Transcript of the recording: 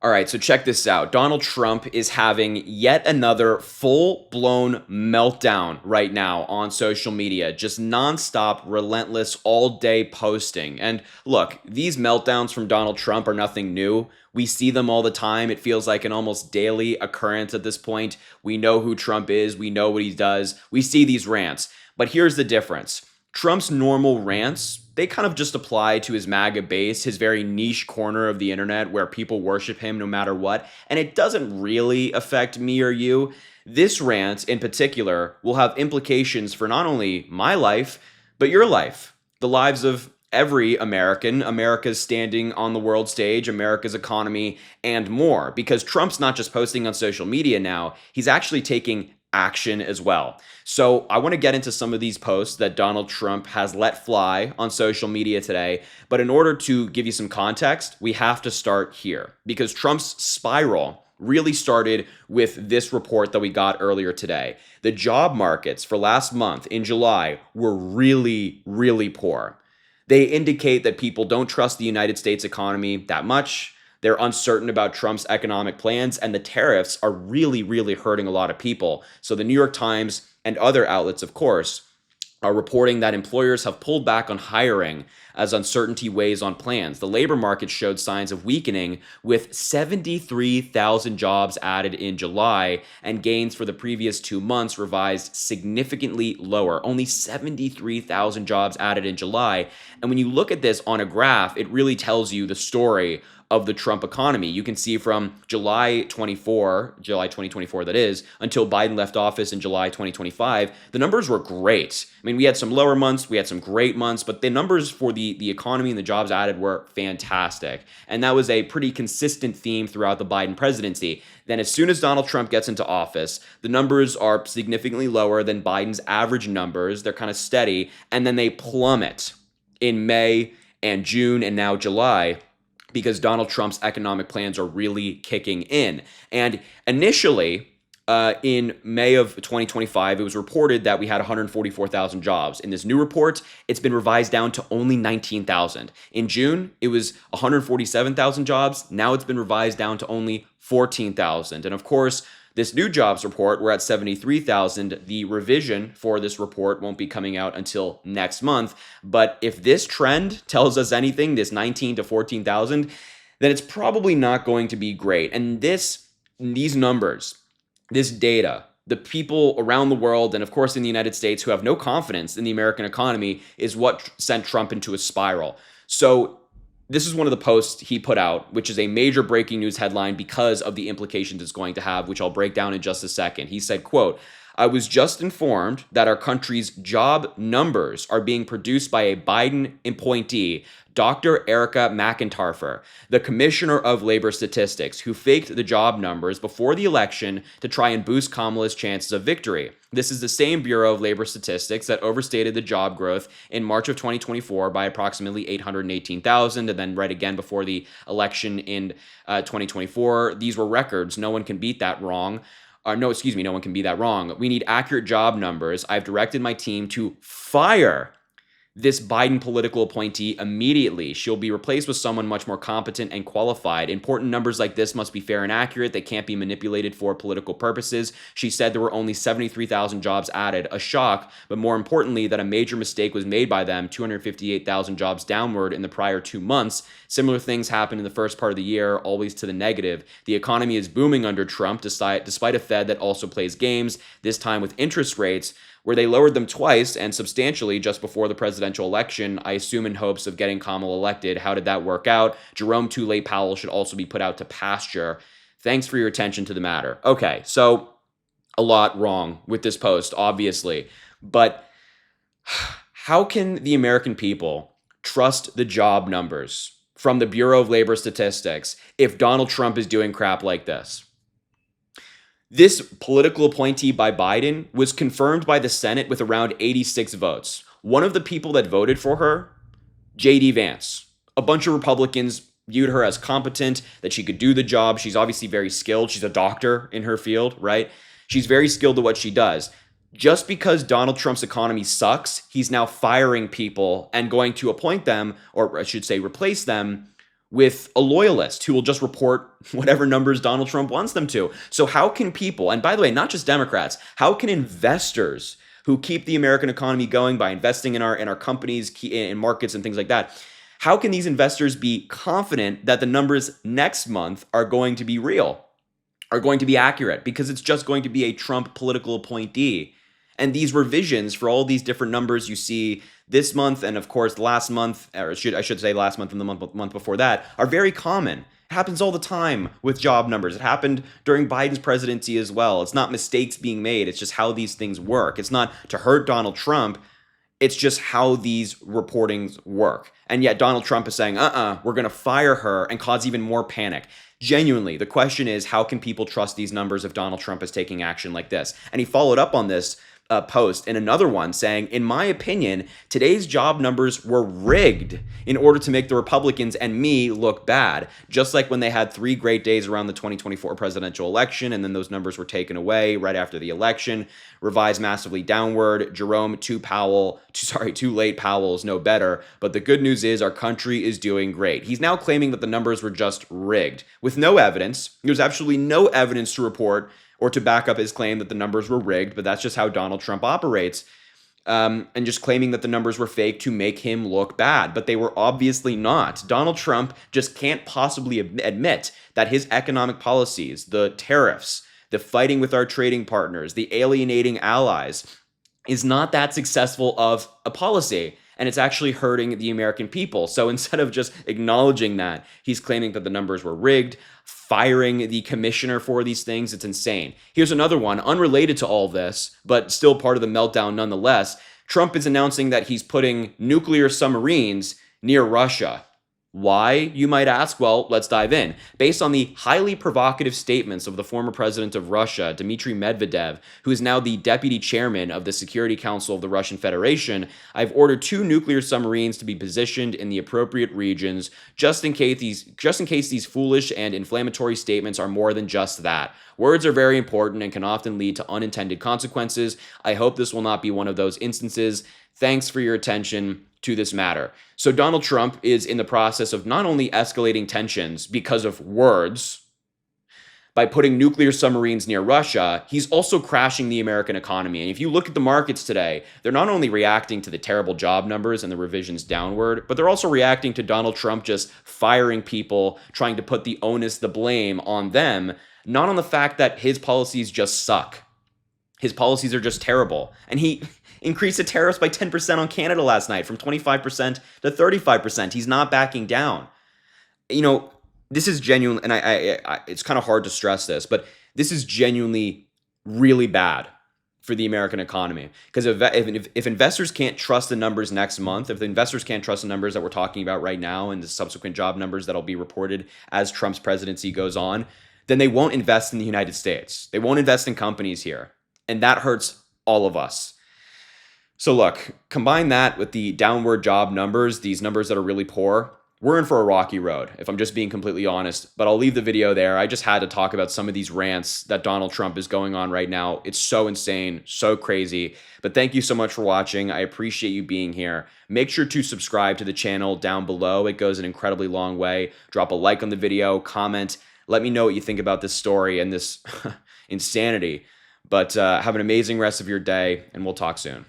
All right, so check this out. Donald Trump is having yet another full blown meltdown right now on social media, just nonstop, relentless, all day posting. And look, these meltdowns from Donald Trump are nothing new. We see them all the time. It feels like an almost daily occurrence at this point. We know who Trump is, we know what he does, we see these rants. But here's the difference. Trump's normal rants, they kind of just apply to his MAGA base, his very niche corner of the internet where people worship him no matter what, and it doesn't really affect me or you. This rant in particular will have implications for not only my life, but your life, the lives of every American, America's standing on the world stage, America's economy, and more. Because Trump's not just posting on social media now, he's actually taking action as well. So I want to get into some of these posts that Donald Trump has let fly on social media today. But in order to give you some context, we have to start here because Trump's spiral really started with this report that we got earlier today. The job markets for last month in July were really, really poor. They indicate that people don't trust the United States economy that much. They're uncertain about Trump's economic plans, and the tariffs are really, really hurting a lot of people. So the New York Times and other outlets, of course, are reporting that employers have pulled back on hiring as uncertainty weighs on plans. The labor market showed signs of weakening with 73,000 jobs added in July and gains for the previous 2 months revised significantly lower. Only 73,000 jobs added in July. And when you look at this on a graph, it really tells you the story of the Trump economy. You can see from July 2024 that is, until Biden left office in July 2025, the numbers were great. I mean, we had some lower months, we had some great months, but the numbers for the economy and the jobs added were fantastic. And that was a pretty consistent theme throughout the Biden presidency. Then as soon as Donald Trump gets into office, the numbers are significantly lower than Biden's average numbers. They're kind of steady, and then they plummet in May and June and now July, because Donald Trump's economic plans are really kicking in. And initially, in May of 2025, it was reported that we had 144,000 jobs. In this new report, it's been revised down to only 19,000. In June, it was 147,000 jobs. Now it's been revised down to only 14,000. And of course, this new jobs report, we're at 73,000. The revision for this report won't be coming out until next month. But if this trend tells us anything, this 19 to 14,000, then it's probably not going to be great. And these numbers, this data, the people around the world, and of course in the United States who have no confidence in the American economy is what sent Trump into a spiral. So this is one of the posts he put out, which is a major breaking news headline because of the implications it's going to have, which I'll break down in just a second. He said, quote, "I was just informed that our country's job numbers are being produced by a Biden appointee, Dr. Erica McIntyre, the Commissioner of Labor Statistics, who faked the job numbers before the election to try and boost Kamala's chances of victory. This is the same Bureau of Labor Statistics that overstated the job growth in March of 2024 by approximately 818,000, and then right again before the election in 2024. These were records. No one can beat that wrong. No one can be that wrong. We need accurate job numbers. I've directed my team to fire this Biden political appointee immediately. She'll be replaced with someone much more competent and qualified. Important numbers like this must be fair and accurate. They can't be manipulated for political purposes." She said there were only 73,000 jobs added, a shock, but more importantly, that a major mistake was made by them, 258,000 jobs downward in the prior 2 months. Similar things happened in the first part of the year, always to the negative. The economy is booming under Trump, despite a Fed that also plays games, this time with interest rates, where they lowered them twice and substantially just before the presidential election, I assume in hopes of getting Kamala elected. How did that work out? Jerome Too Late Powell should also be put out to pasture. Thanks for your attention to the matter. Okay, so a lot wrong with this post, obviously. But how can the American people trust the job numbers from the Bureau of Labor Statistics if Donald Trump is doing crap like this? This political appointee by Biden was confirmed by the Senate with around 86 votes. One of the people that voted for her, J.D. Vance. A bunch of Republicans viewed her as competent, that she could do the job. She's obviously very skilled. She's a doctor in her field, right? She's very skilled at what she does. Just because Donald Trump's economy sucks, he's now firing people and going to appoint them, or I should say replace them, with a loyalist who will just report whatever numbers Donald Trump wants them to. So how can people, and by the way, not just Democrats, how can investors who keep the American economy going by investing in our companies, in markets and things like that, how can these investors be confident that the numbers next month are going to be real, are going to be accurate? Because it's just going to be a Trump political appointee. And these revisions for all these different numbers you see this month and of course last month, or I should say last month and the month before that, are very common. It happens all the time with job numbers. It happened during Biden's presidency as well. It's not mistakes being made. It's just how these things work. It's not to hurt Donald Trump. It's just how these reportings work. And yet Donald Trump is saying, we're going to fire her and cause even more panic. Genuinely, the question is, how can people trust these numbers if Donald Trump is taking action like this? And he followed up on this post in another one saying, in my opinion, today's job numbers were rigged in order to make the Republicans and me look bad. Just like when they had 3 great days around the 2024 presidential election, and then those numbers were taken away right after the election, revised massively downward. Jerome, too late, Powell is no better. But the good news is our country is doing great. He's now claiming that the numbers were just rigged with no evidence. There's absolutely no evidence to report or to back up his claim that the numbers were rigged, but that's just how Donald Trump operates, and just claiming that the numbers were fake to make him look bad, but they were obviously not. Donald Trump just can't possibly admit that his economic policies, the tariffs, the fighting with our trading partners, the alienating allies, is not that successful of a policy, and it's actually hurting the American people. So instead of just acknowledging that, he's claiming that the numbers were rigged, firing the commissioner for these things. It's insane. Here's another one, unrelated to all this, but still part of the meltdown nonetheless. Trump is announcing that he's putting nuclear submarines near Russia. Why, you might ask? Well, let's dive in. Based on the highly provocative statements of the former president of Russia, Dmitry Medvedev, who is now the deputy chairman of the Security Council of the Russian Federation, I've ordered 2 nuclear submarines to be positioned in the appropriate regions, just in case these foolish and inflammatory statements are more than just that. Words are very important and can often lead to unintended consequences. I hope this will not be one of those instances. Thanks for your attention to this matter. So Donald Trump is in the process of not only escalating tensions because of words, by putting nuclear submarines near Russia, he's also crashing the American economy. And if you look at the markets today, they're not only reacting to the terrible job numbers and the revisions downward, but they're also reacting to Donald Trump just firing people, trying to put the onus, the blame on them, not on the fact that his policies just suck. His policies are just terrible. And he increased the tariffs by 10% on Canada last night, from 25% to 35%. He's not backing down. You know, this is genuine, and I it's kind of hard to stress this, but this is genuinely really bad for the American economy. Because if investors can't trust the numbers next month, if the investors can't trust the numbers that we're talking about right now and the subsequent job numbers that'll be reported as Trump's presidency goes on, then they won't invest in the United States. They won't invest in companies here. And that hurts all of us. So look, combine that with the downward job numbers, these numbers that are really poor, we're in for a rocky road, if I'm just being completely honest. But I'll leave the video there. I just had to talk about some of these rants that Donald Trump is going on right now. It's so insane, so crazy. But thank you so much for watching. I appreciate you being here. Make sure to subscribe to the channel down below. It goes an incredibly long way. Drop a like on the video, comment. Let me know what you think about this story and this insanity. But have an amazing rest of your day, and we'll talk soon.